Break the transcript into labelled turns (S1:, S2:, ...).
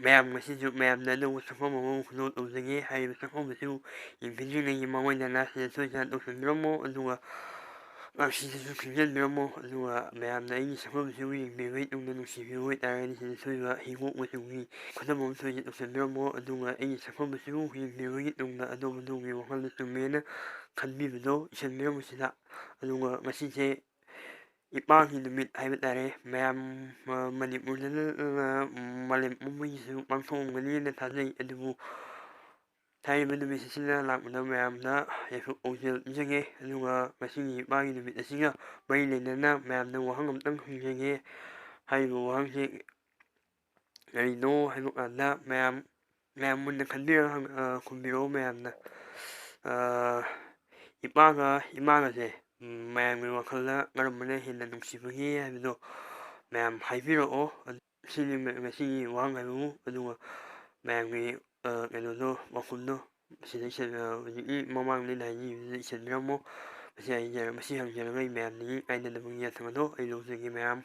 S1: ꯃꯌꯥꯝ ꯉꯁꯤꯁꯨ ꯃꯌꯥꯝꯅ ꯑꯅꯧꯕ ꯁꯛꯐꯝ ꯑꯃ ꯑꯞꯂꯣꯗ ꯇꯧꯖꯒꯦ꯫ ꯍꯥꯏꯔꯤꯕ ꯁꯛꯐꯝ ꯑꯁꯤ ꯌꯦꯡꯕꯤꯗ꯭ꯔꯤꯉꯩꯒꯤ ꯃꯃꯥꯡꯗ ꯁꯕꯁꯀ꯭ꯔꯥꯏꯕ ꯇꯧꯁꯟꯕꯤꯔꯝꯃꯣ, ꯑꯗꯨꯒ ꯁꯤꯗꯁꯨ ꯈꯪꯖꯟꯕꯤꯔꯝꯃꯣ, ꯑꯗꯨꯒ ꯃꯌꯥꯝꯅ ꯑꯩꯒꯤ ꯁꯛꯐꯝ ꯑꯁꯤꯕꯨ ꯌꯦꯡꯕꯤꯕꯒꯤ ꯇꯨꯡꯗ ꯅꯨꯡꯁꯤꯕꯤꯕ ꯑꯣꯏꯇꯥꯔꯒꯗꯤ ꯁꯤꯗ ꯊꯣꯛꯏꯕ ꯍꯤꯒꯣꯛ ꯃꯆꯨꯒꯤ ꯈꯨꯗꯝ ꯑꯃ ꯊꯣꯛꯏꯁꯦ ꯇꯧꯁꯟꯕꯤꯔꯝꯃꯣ꯫ ꯑꯗꯨꯒ ꯑꯩꯒꯤ ꯁꯛꯐꯝ ꯑꯁꯤꯕꯨ ꯌꯦꯡꯕꯤꯕꯒꯤ ꯇꯨꯡꯗ ꯑꯗꯣꯝꯒꯤ ꯋꯥꯈꯜꯗ ꯆꯨꯝꯃꯦꯅ ꯈꯟꯕꯤꯕꯗꯣ ꯏꯁꯟꯕꯤꯔꯝꯃꯨ ꯁꯤꯗ꯫ ꯑꯗꯨꯒ ꯉꯁꯤꯁꯦ ꯏꯄꯥꯒꯤ ꯅꯨꯃꯤꯠ ꯍꯥꯏꯕ ꯇꯥꯔꯦ꯫ ꯃꯌꯥꯝ ꯃꯅꯤꯄꯨꯔꯗ ꯅꯠꯇꯅ ꯃꯥꯂꯦꯝ ꯄꯨꯝꯕꯒꯤꯁꯨ ꯄꯥꯡꯊꯣꯛꯑꯝꯒꯅꯤꯅ ꯊꯥꯖꯩ꯫ ꯑꯗꯨꯕꯨ ꯍꯥꯏꯔꯤꯕ ꯅꯨꯃꯤꯠ ꯑꯁꯤꯅ ꯂꯥꯛꯄꯗ ꯃꯌꯥꯝꯗ ꯌꯥꯏꯐ ꯄꯥꯎꯖꯦꯜ ꯄꯤꯖꯒꯦ꯫ ꯑꯗꯨꯒ ꯉꯁꯤꯒꯤ ꯏꯄꯥꯒꯤ ꯅꯨꯃꯤꯠ ꯑꯁꯤꯒ ꯃꯔꯤ ꯂꯩꯅꯅ ꯃꯌꯥꯝꯗ ꯋꯥꯍꯪ ꯑꯃꯇꯪ ꯍꯪꯖꯒꯦ꯫ ꯍꯥꯏꯔꯤꯕ ꯋꯥꯍꯪꯁꯤ ꯀꯔꯤꯅꯣ ꯍꯥꯏꯕ ꯀꯥꯟꯗ ꯃꯌꯥꯝ ꯃꯨꯟꯅ ꯈꯟꯕꯤꯔꯒ ꯈꯨꯝꯕꯤꯔꯛꯎ ꯃꯌꯥꯝꯅ꯫ ꯏꯄꯥꯒ ꯏꯃꯥꯒꯁꯦ ꯃꯌꯥꯝꯒꯤ ꯋꯥꯈꯜꯗ ꯀꯔꯝꯕꯅ ꯍꯦꯟꯅ ꯅꯨꯡꯁꯤꯕꯒꯦ ꯍꯥꯏꯕꯗꯣ ꯃꯌꯥꯝ ꯍꯥꯏꯕꯤꯔꯛꯑꯣ꯫ ꯁꯤꯅꯤ ꯉꯁꯤꯒꯤ ꯋꯥꯍꯪ ꯍꯥꯏꯕꯕꯨ꯫ ꯑꯗꯨꯒ ꯃꯌꯥꯝꯒꯤ ꯀꯩꯅꯣꯗꯣ ꯋꯥꯈꯜꯗꯣ ꯁꯤꯗ ꯍꯧꯖꯤꯛꯀꯤ ꯃꯃꯥꯡꯗ ꯍꯥꯏꯕꯤꯕꯗꯨꯗ ꯏꯁꯟꯕꯤꯔꯝꯃꯣ꯫ ꯃꯁꯤ ꯍꯪꯖꯔꯒ ꯑꯩ ꯃꯌꯥꯝꯗꯒꯤ ꯀꯥꯏꯅꯗꯕꯒꯤ ꯌꯥꯊꯪ ꯑꯗꯣ ꯑꯩ ꯂꯧꯖꯒꯦ ꯃꯌꯥꯝ꯫